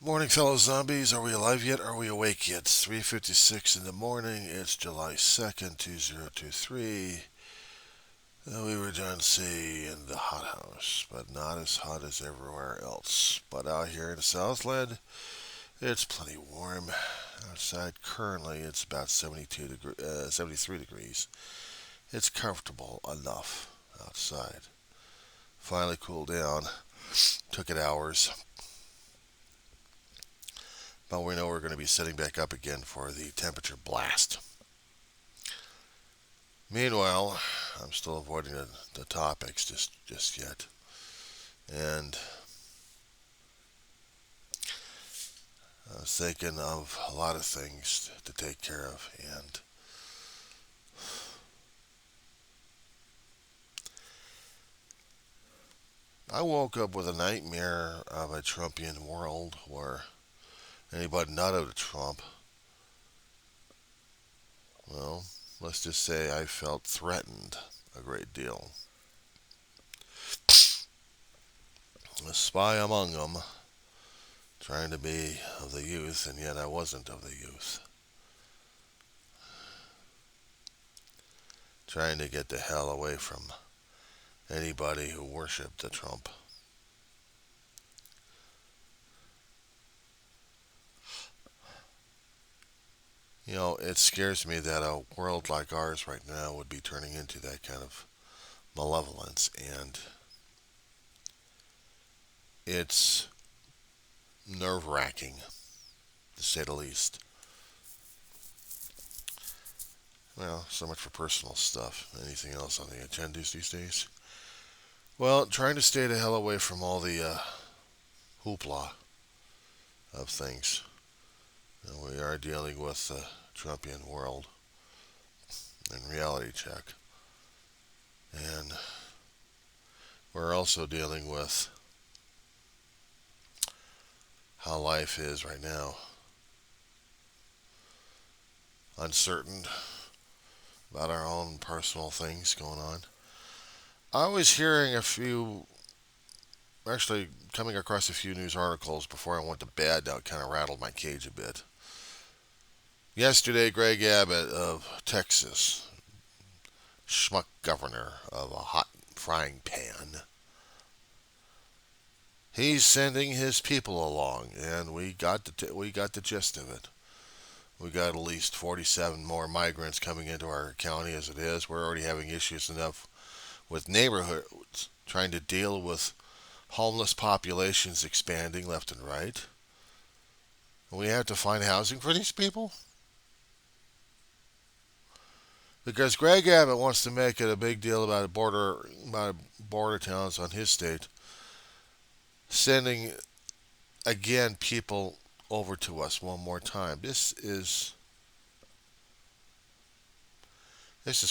Morning, fellow zombies. Are we alive yet? Are we awake yet? It's 3:56 in the morning. It's July 2nd, 2023. We were done sea in the hothouse, but not as hot as everywhere else. But out here in the Southland, it's plenty warm. Outside currently, it's about 73 degrees. It's comfortable enough outside. Finally cooled down. Took it hours. But we know we're going to be setting back up again for the temperature blast. Meanwhile, I'm still avoiding the topics just yet. And I was thinking of a lot of things to take care of. And I woke up with a nightmare of a Trumpian world where anybody not out of Trump, well, let's just say I felt threatened a great deal. A spy among them, trying to be of the youth, and yet I wasn't of the youth. Trying to get the hell away from anybody who worshipped the Trump. You know, it scares me that a world like ours right now would be turning into that kind of malevolence, and it's nerve wracking, to say the least. Well, so much for personal stuff. Anything else on the agendas these days? Well, trying to stay the hell away from all the hoopla of things. We are dealing with the Trumpian world and reality check. And we're also dealing with how life is right now. Uncertain about our own personal things going on. I was hearing a few, actually coming across a few news articles before I went to bed that kind of rattled my cage a bit. Yesterday, Greg Abbott of Texas, schmuck governor of a hot frying pan, he's sending his people along, and we got the gist of it. We got at least 47 more migrants coming into our county as it is. We're already having issues enough with neighborhoods trying to deal with homeless populations expanding left and right. We have to find housing for these people? Because Greg Abbott wants to make it a big deal about border towns on his state, sending again people over to us one more time. This is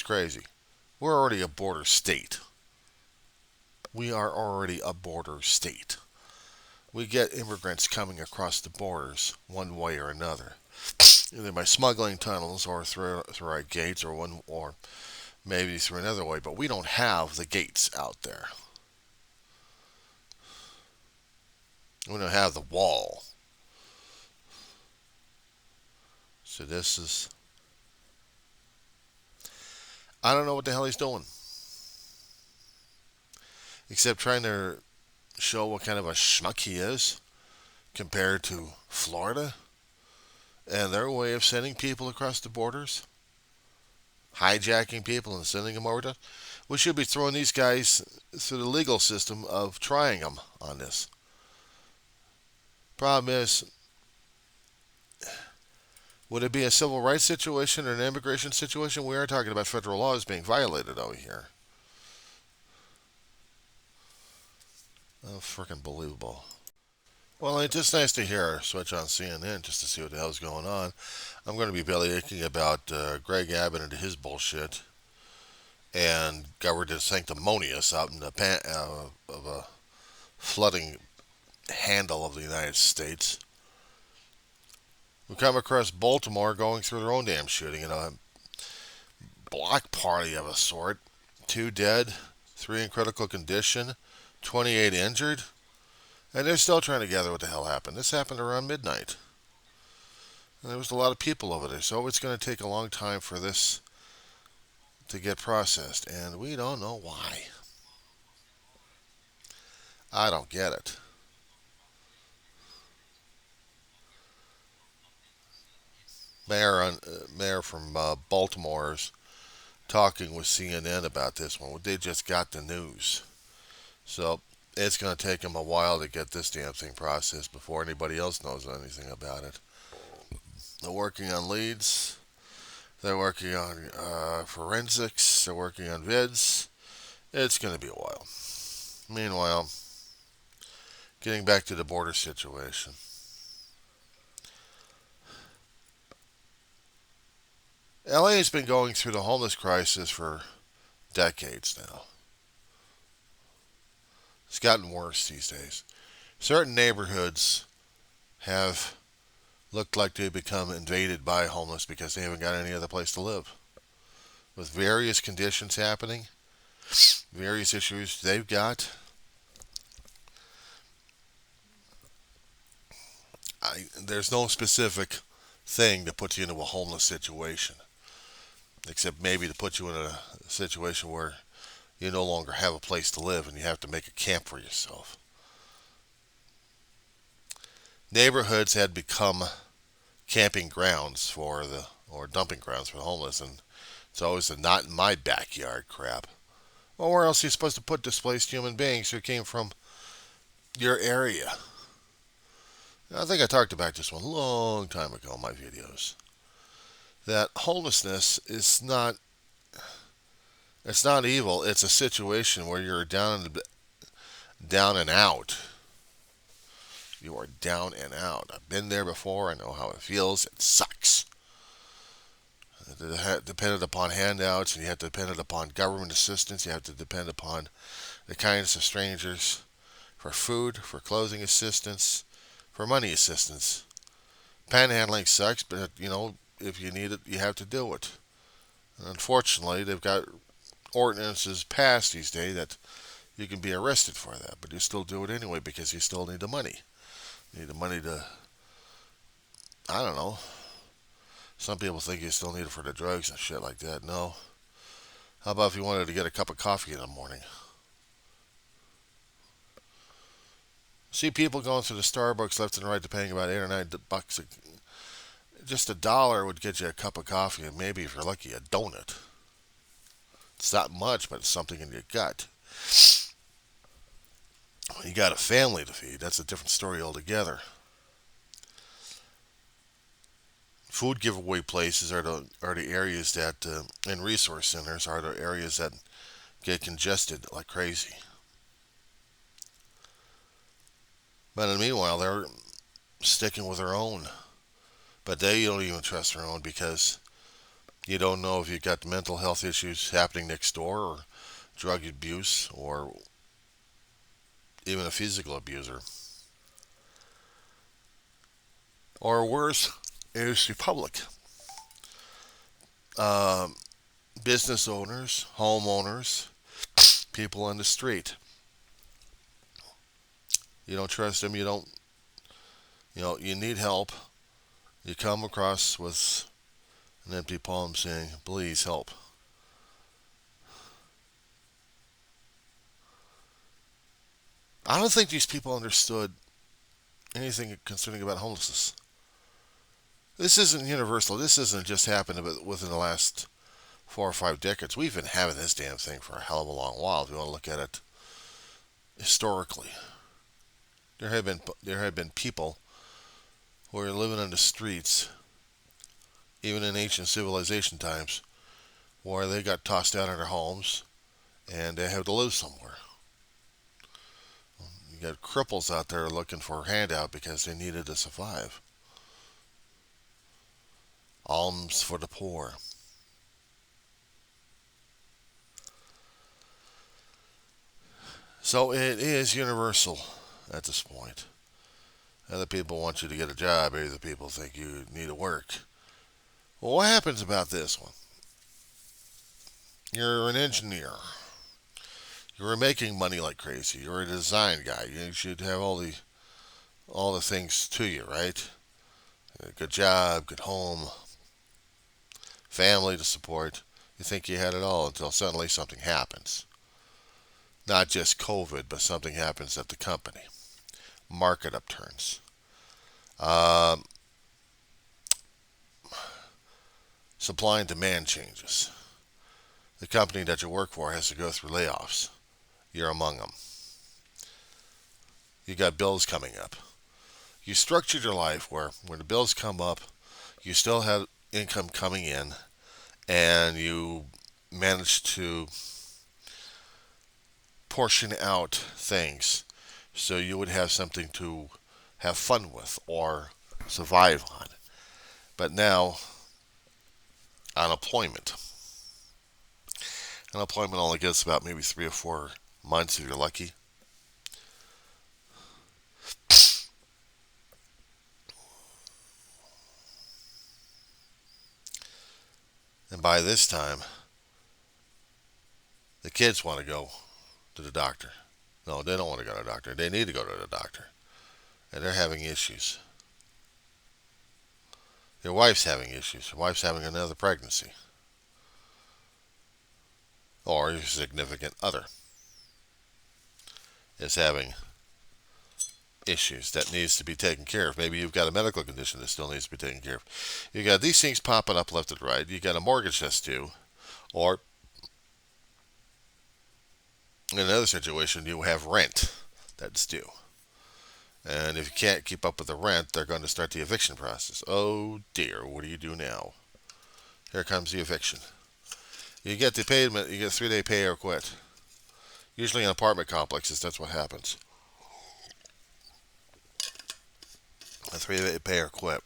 crazy. We're already a border state. We are already a border state. We get immigrants coming across the borders one way or another, either by smuggling tunnels or through our gates or maybe through another way. But we don't have the gates out there. We don't have the wall. So this is, I don't know what the hell he's doing, except trying to show what kind of a schmuck he is compared to Florida and their way of sending people across the borders, hijacking people and sending them over to. We should be throwing these guys through the legal system of trying them on this. Problem is, would it be a civil rights situation or an immigration situation? We are talking about federal laws being violated over here. Oh, freaking believable. Well, it's just nice to hear switch on CNN just to see what the hell's going on. I'm going to be bellyaching about Greg Abbott and his bullshit and Governor Sanctimonious out in the of a flooding handle of the United States. We come across Baltimore going through their own damn shooting, a block party of a sort. 2 dead, 3 in critical condition, 28 injured. And they're still trying to gather what the hell happened. This happened around midnight. And there was a lot of people over there. So it's going to take a long time for this to get processed. And we don't know why. I don't get it. Mayor from Baltimore's talking with CNN about this one. They just got the news. So it's going to take them a while to get this damn thing processed before anybody else knows anything about it. They're working on leads. They're working on forensics. They're working on vids. It's going to be a while. Meanwhile, getting back to the border situation. LA has been going through the homeless crisis for decades now. It's gotten worse these days. Certain neighborhoods have looked like they've become invaded by homeless because they haven't got any other place to live. With various conditions happening, various issues they've got, there's no specific thing to put you into a homeless situation, except maybe to put you in a situation where you no longer have a place to live and you have to make a camp for yourself. Neighborhoods had become camping grounds for the or dumping grounds for the homeless, and it's always a not in my backyard crap. Well, where else are you supposed to put displaced human beings who came from your area? I think I talked about this one a long time ago in my videos. That homelessness is not it's not evil. It's a situation where you're down and out. You are down and out. I've been there before. I know how it feels. It sucks. Dependent upon handouts, and you have to depend upon government assistance. You have to depend upon the kindness of strangers for food, for clothing assistance, for money assistance. Panhandling sucks, but if you need it, you have to do it. And unfortunately, they've got ordinances passed these days that you can be arrested for that, but you still do it anyway because you still need the money. You need the money to, I don't know. Some people think you still need it for the drugs and shit like that. No. How about if you wanted to get a cup of coffee in the morning? See people going through the Starbucks left and right, paying about $8 or $9. Just $1 would get you a cup of coffee and maybe, if you're lucky, a donut. It's not much, but it's something in your gut. You got a family to feed. That's a different story altogether. Food giveaway places are the areas that, and resource centers are the areas that get congested like crazy. But in the meanwhile, they're sticking with their own. But they don't even trust their own because you don't know if you've got mental health issues happening next door or drug abuse or even a physical abuser. Or worse is the public. Business owners, homeowners, people on the street. You don't trust them. You need help. You come across with an empty palm saying, please help. I don't think these people understood anything concerning about homelessness. This isn't universal. This isn't just happened within the last 4 or 5 decades. We've been having this damn thing for a hell of a long while. If you want to look at it historically, there have been people who are living on the streets, even in ancient civilization times, where they got tossed out of their homes and they have to live somewhere. You got cripples out there looking for a handout because they needed to survive. Alms for the poor. So it is universal at this point. Other people want you to get a job. Other people think you need to work. Well, what happens about this one? You're an engineer. You were making money like crazy. You're a design guy. You should have all the things to you, right? A good job, good home, family to support. You think you had it all until suddenly something happens. Not just COVID, but something happens at the company. Market upturns. Um, Supply and demand changes. The company that you work for has to go through layoffs. You're among them. You got bills coming up. You structured your life where when the bills come up, you still have income coming in, and you manage to portion out things so you would have something to have fun with or survive on. But now, unemployment. Unemployment only gets about maybe 3 or 4 months if you're lucky. And by this time, the kids want to go to the doctor. No, they don't want to go to the doctor. They need to go to the doctor. And they're having issues. Your wife's having issues. Your wife's having another pregnancy. Or your significant other is having issues that needs to be taken care of. Maybe you've got a medical condition that still needs to be taken care of. You got these things popping up left and right. You got a mortgage that's due. Or in another situation, you have rent that's due. And if you can't keep up with the rent, they're going to start the eviction process. Oh dear, what do you do now? Here comes the eviction. You get the payment, you get a 3-day pay or quit. Usually in apartment complexes, that's what happens. A 3-day pay or quit.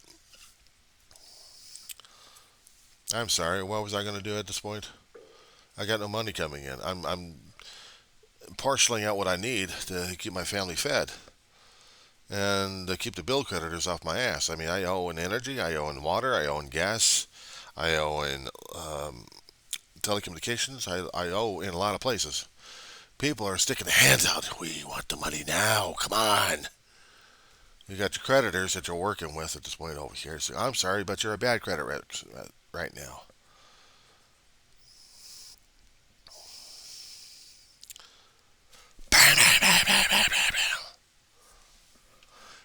I'm sorry, what was I going to do at this point? I got no money coming in. I'm parceling out what I need to keep my family fed and to keep the bill creditors off my ass. I mean, I owe in energy, I owe in water, I owe in gas, I owe in telecommunications, I owe in a lot of places. People are sticking their hands out. We want the money now. Come on. You got your creditors that you're working with at this point over here. So I'm sorry, but you're a bad credit right now.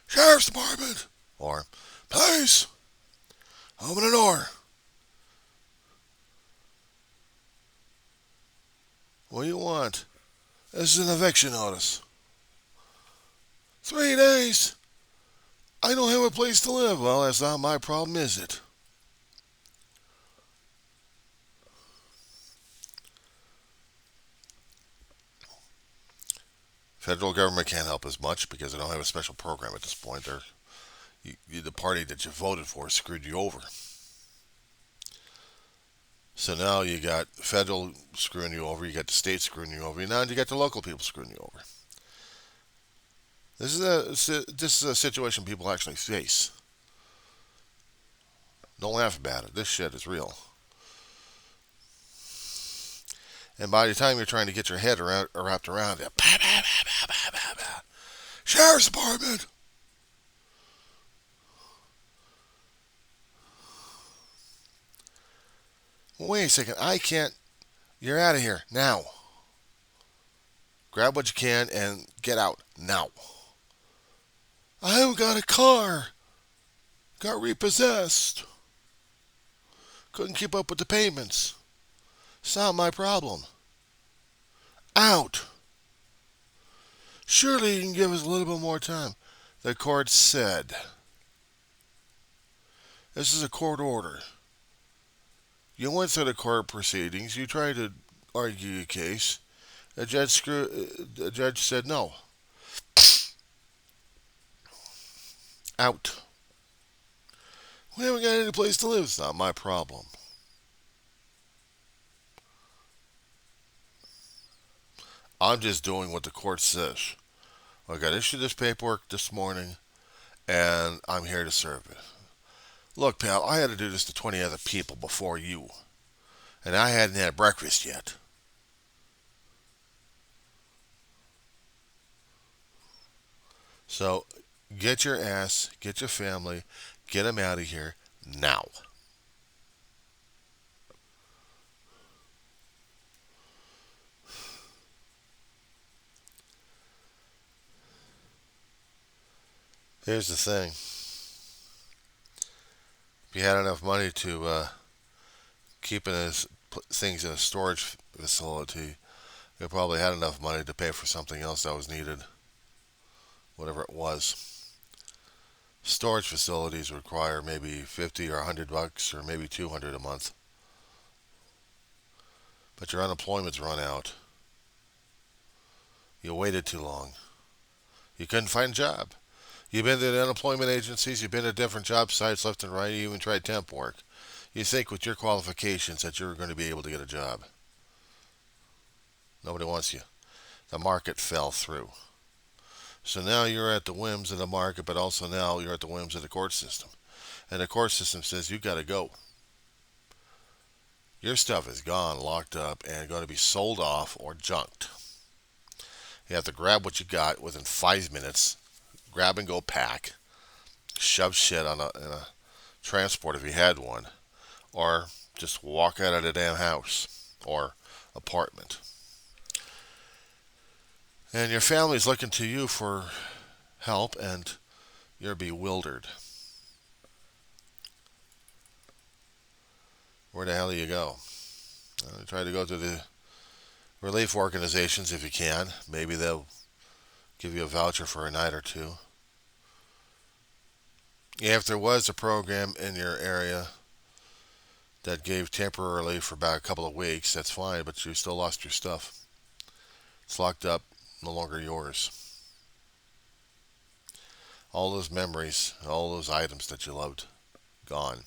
Sheriff's Department. Or, please, open the door. What do you want? This is an eviction notice. 3 days. I don't have a place to live. Well, that's not my problem, is it? Federal government can't help as much because they don't have a special program at this point. The party that you voted for screwed you over. So now you got federal screwing you over, you got the state screwing you over, now you got the local people screwing you over. This is a situation people actually face. Don't laugh about it. This shit is real. And by the time you're trying to get your head wrapped around it, Sheriff's Department. Wait a second. I can't. You're out of here now. Grab what you can and get out now. I haven't got a car. Got repossessed. Couldn't keep up with the payments. It's not my problem. Out. Surely you can give us a little bit more time. The court said. This is a court order. You went through the court proceedings. You tried to argue your case. The judge said no. Out. We haven't got any place to live. It's not my problem. I'm just doing what the court says. I got issued this paperwork this morning, and I'm here to serve it. Look, pal, I had to do this to 20 other people before you, and I hadn't had breakfast yet. So get your ass, get your family, get them out of here now. Here's the thing. If you had enough money to keep things in a storage facility, you probably had enough money to pay for something else that was needed, whatever it was. Storage facilities require maybe 50 or $100 or maybe 200 a month. But your unemployment's run out. You waited too long. You couldn't find a job. You've been to the unemployment agencies, you've been to different job sites left and right, you even tried temp work. You think with your qualifications that you're going to be able to get a job. Nobody wants you. The market fell through. So now you're at the whims of the market, but also now you're at the whims of the court system. And the court system says you got to go. Your stuff is gone, locked up, and going to be sold off or junked. You have to grab what you got within 5 minutes, grab and go pack, shove shit in a transport if you had one, or just walk out of the damn house or apartment. And your family's looking to you for help, and you're bewildered. Where the hell do you go? Try to go to the relief organizations if you can. Maybe they'll give you a voucher for a night or two. If there was a program in your area that gave temporary relief for about a couple of weeks, that's fine, but you still lost your stuff. It's locked up, no longer yours. All those memories, all those items that you loved, gone.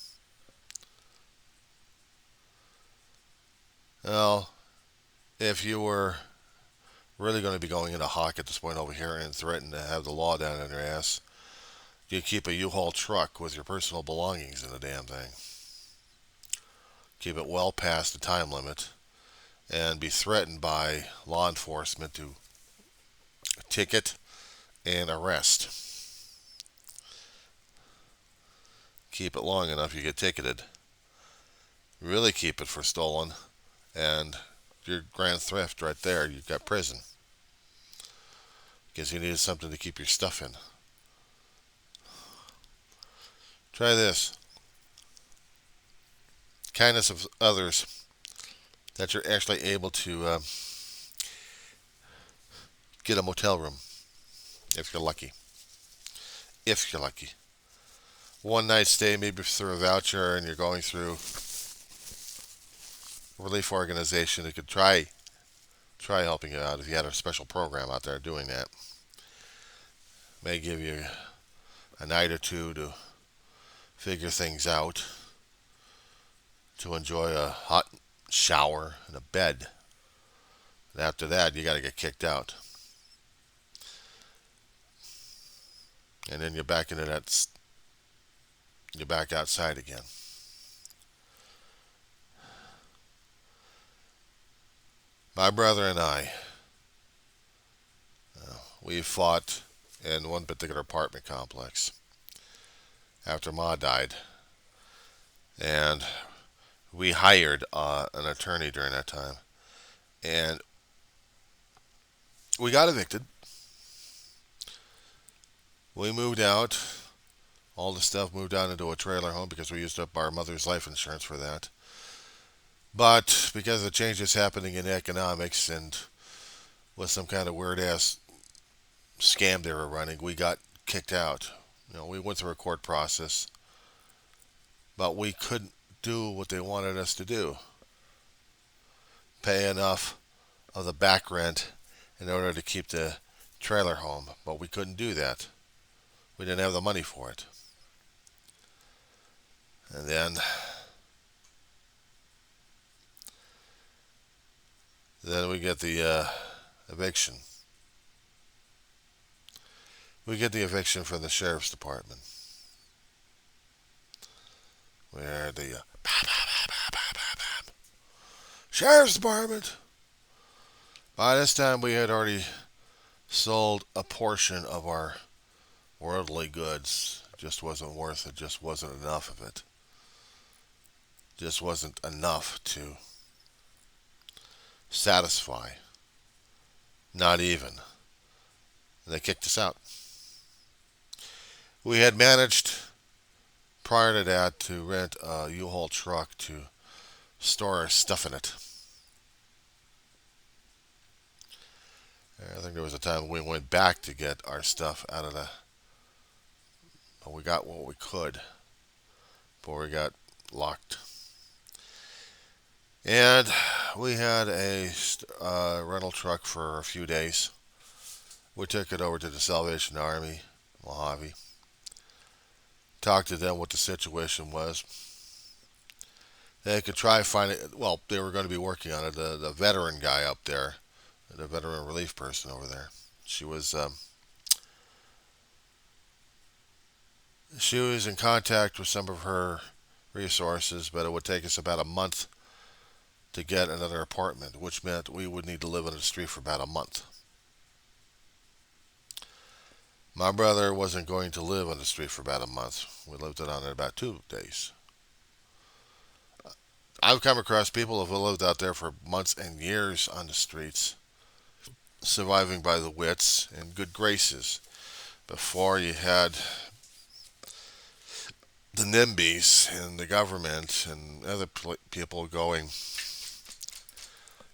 Well, if you were really going to be going into hock at this point over here and threaten to have the law down on your ass, you keep a U-Haul truck with your personal belongings in the damn thing. Keep it well past the time limit and be threatened by law enforcement to ticket and arrest. Keep it long enough, you get ticketed. Really keep it for stolen, and your grand theft right there, you've got prison. Because you needed something to keep your stuff in. Try this. Kindness of others, that you're actually able to get a motel room, if you're lucky. If you're lucky. One night stay, maybe through a voucher, and you're going through a relief organization that could try helping you out if you had a special program out there doing that. May give you a night or two to figure things out, to enjoy a hot shower and a bed. And after that, you got to get kicked out. And then you're back into that. You're back outside again. My brother and I, we fought in one particular apartment complex after Ma died. And we hired an attorney during that time. And we got evicted. We moved out. All the stuff moved out into a trailer home because we used up our mother's life insurance for that. But because of changes happening in economics and with some kind of weird ass scam they were running, we got kicked out. We went through a court process, but we couldn't do what they wanted us to do. Pay enough of the back rent in order to keep the trailer home, but we couldn't do that. We didn't have the money for it. And then we get the eviction. We get the eviction from the sheriff's department. Where the sheriff's department. By this time, we had already sold a portion of our worldly goods. Just wasn't worth it. Just wasn't enough of it. Just wasn't enough to satisfy. Not even. And they kicked us out. We had managed prior to that to rent a U-Haul truck to store our stuff in it. I think there was a time we went back to get our stuff out of the. We got what we could before we got locked. And we had a rental truck for a few days. We took it over to the Salvation Army, Mojave. Talked to them what the situation was. They could try finding. Well, they were going to be working on it. The veteran guy up there, the veteran relief person over there. She was in contact with some of her resources, but it would take us about a month to get another apartment, which meant we would need to live on the street for about a month. My brother wasn't going to live on the street for about a month. We lived it on it about 2 days. I've come across people who have lived out there for months and years on the streets, surviving by the wits and good graces. Before you had the NIMBYs and the government and other people going,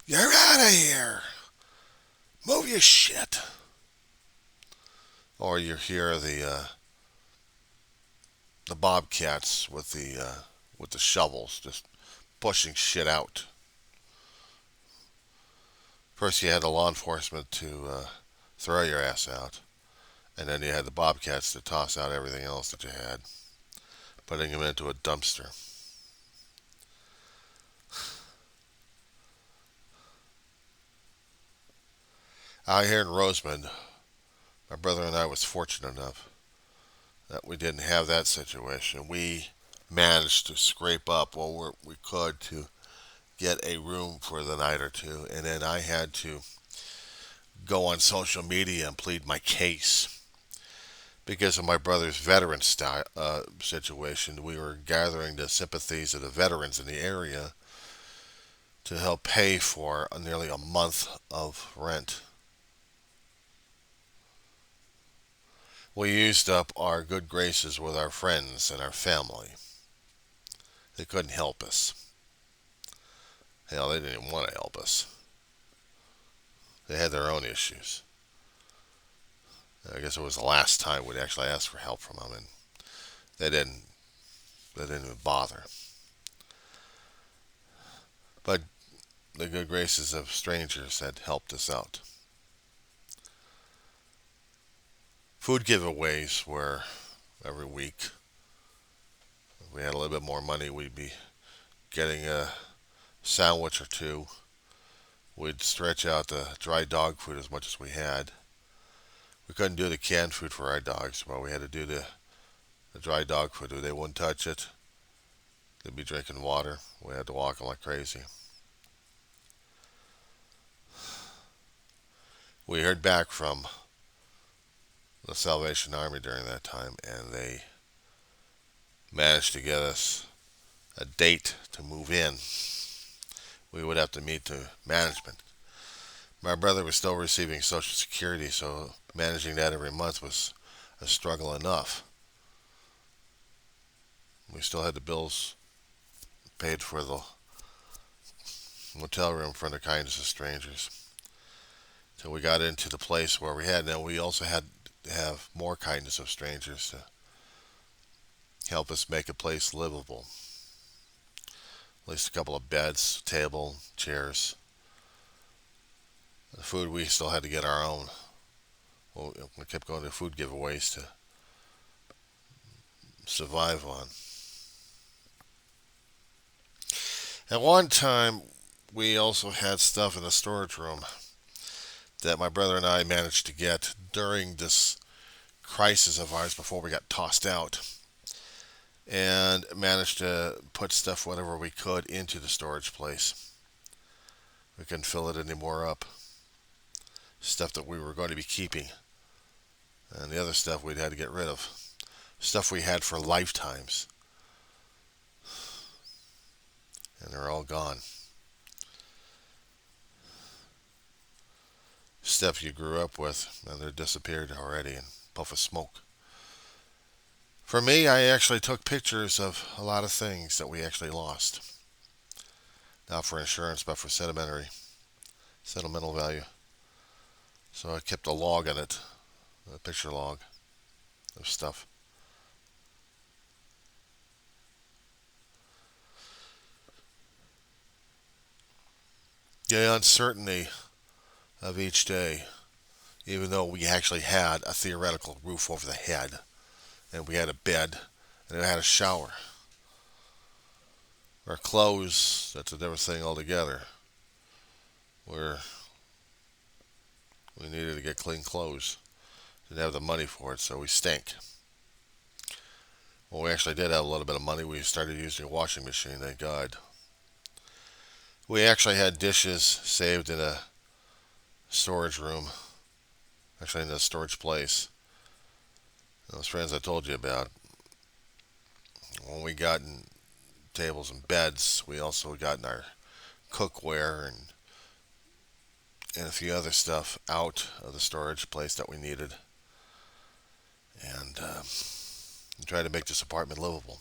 "You're out of here! Move your shit!" Or you hear the bobcats with the shovels just pushing shit out. First, you had the law enforcement to throw your ass out, and then you had the bobcats to toss out everything else that you had, putting them into a dumpster. Out here in Roseman, my brother and I was fortunate enough that we didn't have that situation. We managed to scrape up what we could to get a room for the night or two, and then I had to go on social media and plead my case. Because of my brother's veteran situation, we were gathering the sympathies of the veterans in the area to help pay for nearly a month of rent. We used up our good graces with our friends and our family. They couldn't help us. Hell, they didn't even want to help us. They had their own issues. I guess it was the last time we'd actually asked for help from them, and they didn't even bother. But the good graces of strangers had helped us out. Food giveaways were every week. If we had a little bit more money, we'd be getting a sandwich or two. We'd stretch out the dry dog food as much as we had. We couldn't do the canned food for our dogs, but we had to do the dry dog food. They wouldn't touch it. They'd be drinking water. We had to walk them like crazy. We heard back from the Salvation Army during that time, and they managed to get us a date to move in. We would have to meet the management. My brother was still receiving Social Security, so managing that every month was a struggle enough. We still had the bills paid for the motel room for the kindness of strangers. So we got into the place where we had. Now we also had to have more kindness of strangers to help us make a place livable. At least a couple of beds, table, chairs. The food, we still had to get our own. Well, we kept going to food giveaways to survive on. At one time, we also had stuff in the storage room that my brother and I managed to get during this crisis of ours before we got tossed out, and managed to put stuff, whatever we could, into the storage place. We couldn't fill it anymore up. Stuff that we were going to be keeping. And the other stuff we'd had to get rid of. Stuff we had for lifetimes. And they're all gone. Stuff you grew up with, and they're disappeared already in a puff of smoke. For me, I actually took pictures of a lot of things that we actually lost. Not for insurance, but for sentimental value. So I kept a log in it, a picture log of stuff. The uncertainty of each day, even though we actually had a theoretical roof over the head, and we had a bed, and we had a shower. Our clothes, that's a different thing altogether. Where we needed to get clean clothes. Didn't have the money for it, so we stink. Well, we actually did have a little bit of money. We started using a washing machine, thank God. We actually had dishes saved in a storage room, actually in a storage place. Those friends I told you about. When we got in tables and beds, we also got in our cookware and a few other stuff out of the storage place that we needed, and try to make this apartment livable.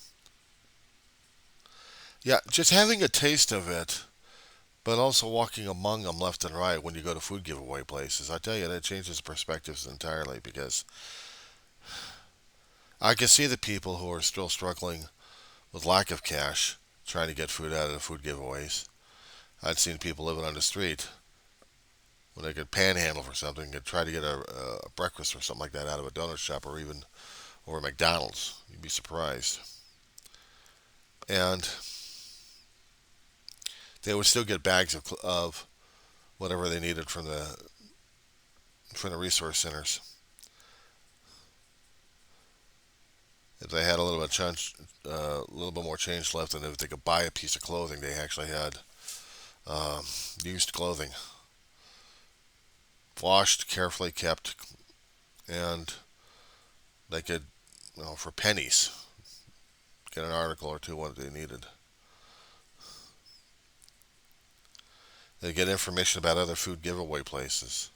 Yeah, just having a taste of it, but also walking among them left and right when you go to food giveaway places. I tell you, that changes perspectives entirely because I can see the people who are still struggling with lack of cash trying to get food out of the food giveaways. I'd seen people living on the street when they could panhandle for something, could try to get a breakfast or something like that out of a donut shop or even over McDonald's. You'd be surprised. And they would still get bags of whatever they needed from the resource centers. If they had a little bit more change left, and if they could buy a piece of clothing, they actually had used clothing, washed, carefully kept, and they could, for pennies, get an article or two what they needed. They get information about other food giveaway places.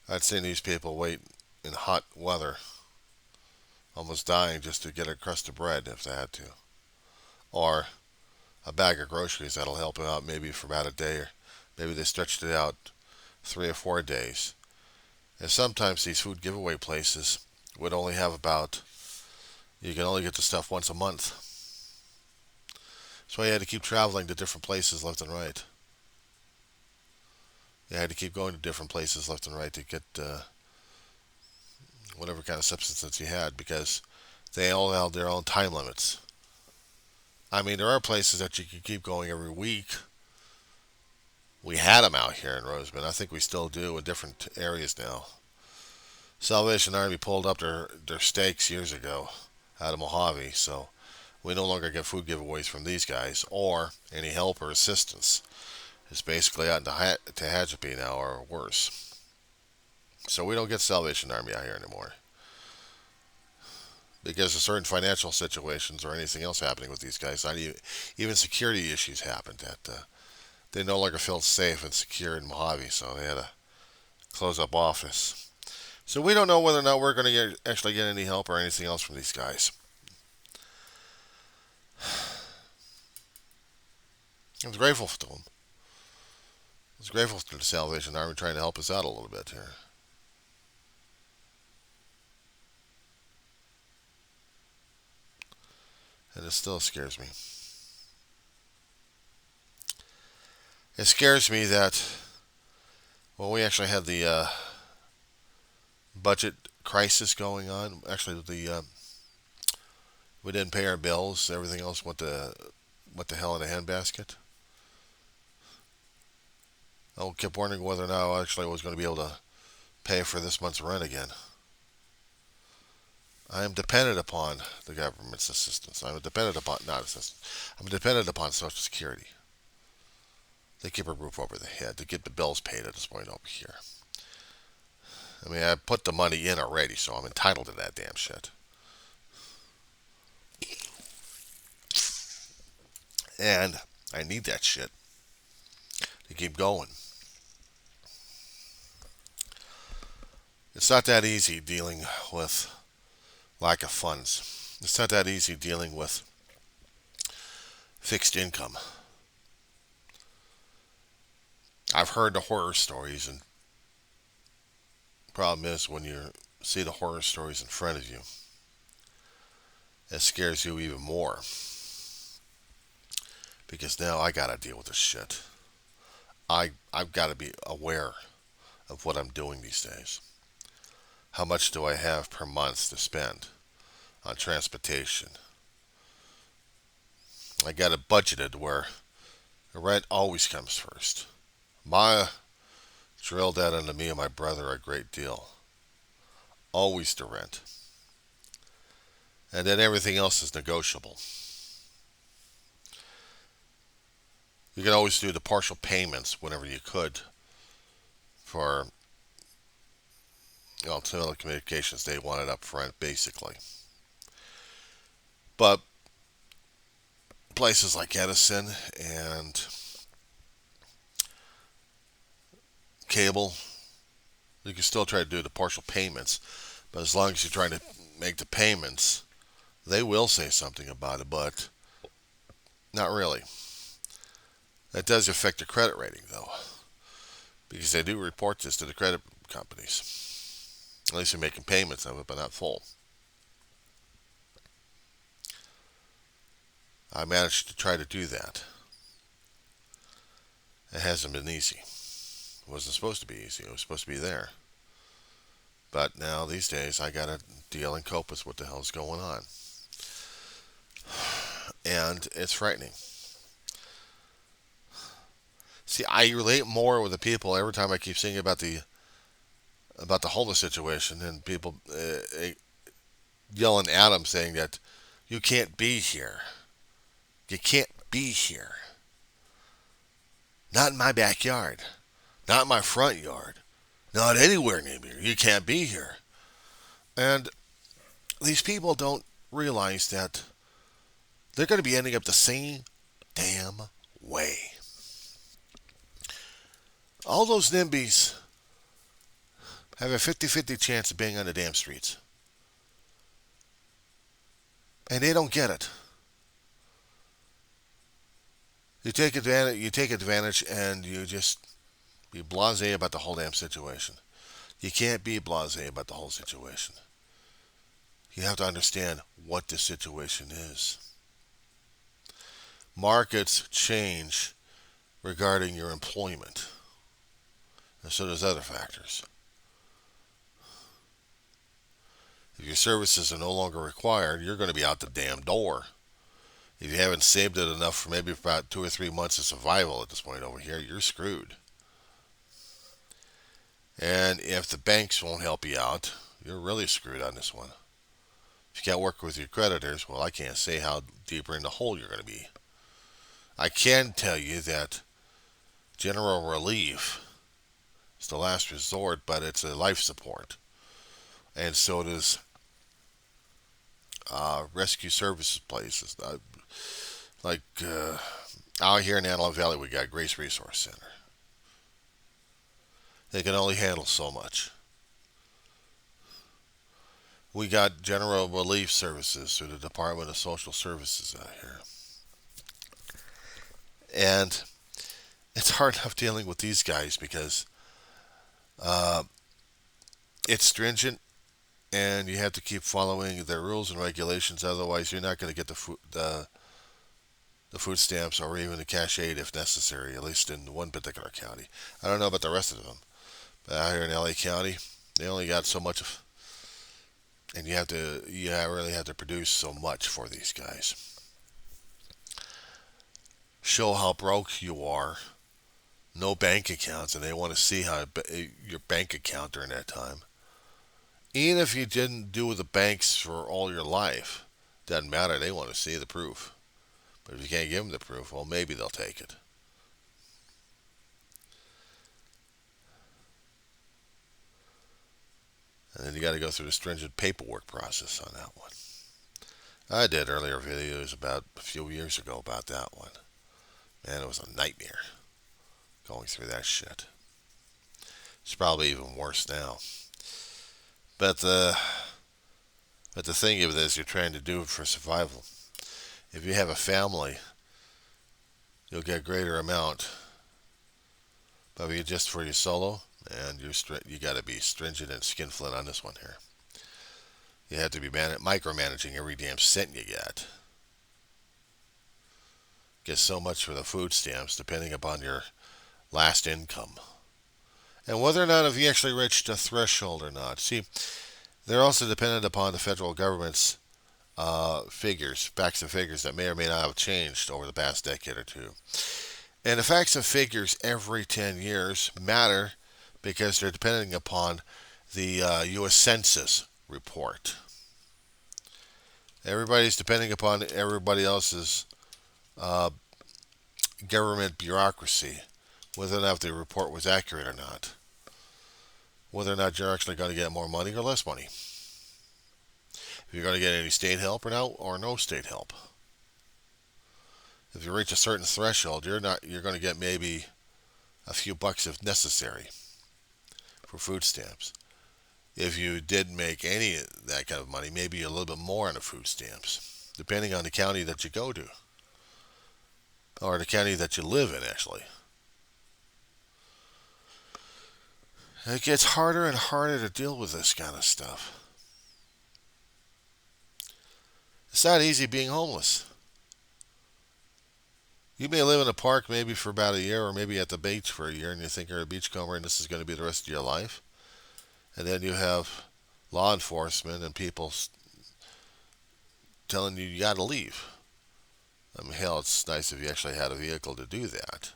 I'd seen these people wait in hot weather, almost dying just to get a crust of bread if they had to, or a bag of groceries that'll help them out maybe for about a day, or maybe they stretched it out 3 or 4 days. And sometimes these food giveaway places would only have you can only get the stuff once a month. So you had to keep traveling to different places left and right. You had to keep going to different places left and right to get whatever kind of substance you had because they all had their own time limits. I mean, there are places that you can keep going every week. We had them out here in Roseman. I think we still do in different areas now. Salvation Army pulled up their stakes years ago out of Mojave, so we no longer get food giveaways from these guys or any help or assistance. It's basically out into Tehachapi now or worse. So we don't get Salvation Army out here anymore. Because of certain financial situations or anything else happening with these guys, not even security issues happened that they no longer felt safe and secure in Mojave, so they had to close up office. So we don't know whether or not we're going to actually get any help or anything else from these guys. I was grateful to them. I was grateful to the Salvation Army trying to help us out a little bit here. And it still scares me. It scares me that when we actually had the budget crisis going on, actually we didn't pay our bills. Everything else went to hell in a handbasket. I kept wondering whether or not I actually was going to be able to pay for this month's rent again. I am dependent upon the government's assistance. I'm dependent upon Social Security. They keep a roof over their head. They get the bills paid at this point over here. I mean, I put the money in already, so I'm entitled to that damn shit. And I need that shit to keep going. It's not that easy dealing with lack of funds. It's not that easy dealing with fixed income. I've heard the horror stories, and the problem is when you see the horror stories in front of you, it scares you even more. Because now I gotta deal with this shit. I've got to be aware of what I'm doing these days. How much do I have per month to spend on transportation? I got it budgeted where the rent always comes first. Maya drilled that into me and my brother a great deal. Always the rent. And then everything else is negotiable. You can always do the partial payments whenever you could for telecommunications. They want it up front, basically. But places like Edison and cable, you can still try to do the partial payments. But as long as you're trying to make the payments, they will say something about it, but not really. That does affect your credit rating, though, because they do report this to the credit companies. At least you're making payments of it, but not full. I managed to try to do that. It hasn't been easy. It wasn't supposed to be easy. It was supposed to be there. But now, these days, I gotta deal and cope with what the hell's going on. And it's frightening. See, I relate more with the people every time I keep seeing about the homeless situation, and people yelling at them saying that you can't be here. You can't be here. Not in my backyard. Not in my front yard. Not anywhere near me. You can't be here. And these people don't realize that they're going to be ending up the same damn way. All those NIMBYs have a 50-50 chance of being on the damn streets. And they don't get it. You take advantage and you just be blasé about the whole damn situation. You can't be blasé about the whole situation. You have to understand what the situation is. Markets change regarding your employment. And so there's other factors. If your services are no longer required, you're going to be out the damn door. If you haven't saved it enough for maybe about 2 or 3 months of survival at this point over here, you're screwed. And if the banks won't help you out, you're really screwed on this one. If you can't work with your creditors, well, I can't say how deeper in the hole you're going to be. I can tell you that general relief is the last resort, but it's a life support. And so does rescue services places. Like out here in Antelope Valley, we got Grace Resource Center. They can only handle so much. We got general relief services through the Department of Social Services out here. And it's hard enough dealing with these guys because it's stringent and you have to keep following their rules and regulations. Otherwise, you're not going to get the food stamps or even the cash aid if necessary, at least in one particular county. I don't know about the rest of them. But out here in LA County, they only got so much of, and you really have to produce so much for these guys. Show how broke you are. No bank accounts, and they want to see your bank account during that time. Even if you didn't do the banks for all your life, doesn't matter. They want to see the proof. But if you can't give them the proof, well, maybe they'll take it. And then you got to go through the stringent paperwork process on that one. I did earlier videos about a few years ago about that one. Man, it was a nightmare going through that shit. It's probably even worse now. But the thing of it is, you're trying to do it for survival. If you have a family, you'll get a greater amount. But if you're just for your solo, and you got to be stringent and skinflint on this one here. You have to be micromanaging every damn cent you get. Get so much for the food stamps, depending upon your last income. And whether or not if you actually reached a threshold or not. See, they're also dependent upon the federal government's figures, facts and figures that may or may not have changed over the past decade or two. And the facts and figures every 10 years matter because they're depending upon the U.S. Census report. Everybody's depending upon everybody else's government bureaucracy, whether or not the report was accurate or not. Whether or not you're actually going to get more money or less money. If you're going to get any state help or no state help. If you reach a certain threshold, you're going to get maybe a few bucks if necessary for food stamps. If you did make any of that kind of money, maybe a little bit more on the food stamps, depending on the county that you go to, or the county that you live in, actually. It gets harder and harder to deal with this kind of stuff. It's not easy being homeless. You may live in a park maybe for about a year, or maybe at the beach for a year, and you think you're a beachcomber and this is going to be the rest of your life. And then you have law enforcement and people telling you got to leave. I mean, hell, it's nice if you actually had a vehicle to do that.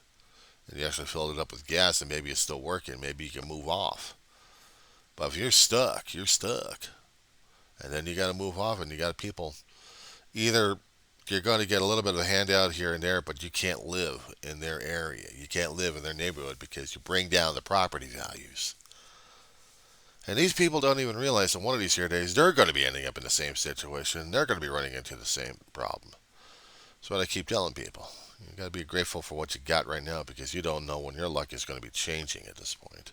And you actually filled it up with gas and maybe it's still working. Maybe you can move off. But if you're stuck, you're stuck. And then you got to move off and you got people. Either you're going to get a little bit of a handout here and there, but you can't live in their area. You can't live in their neighborhood because you bring down the property values. And these people don't even realize that one of these here days they're going to be ending up in the same situation. They're going to be running into the same problem. That's what I keep telling people. You got to be grateful for what you got right now because you don't know when your luck is going to be changing at this point.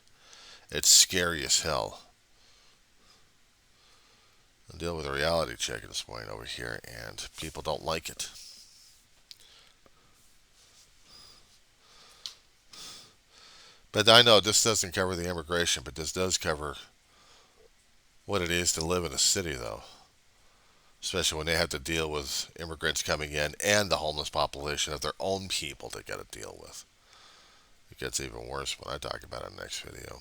It's scary as hell. I deal with a reality check at this point over here, and people don't like it. But I know this doesn't cover the immigration, but this does cover what it is to live in a city, though. Especially when they have to deal with immigrants coming in and the homeless population of their own people they got to deal with. It gets even worse when I talk about it in the next video.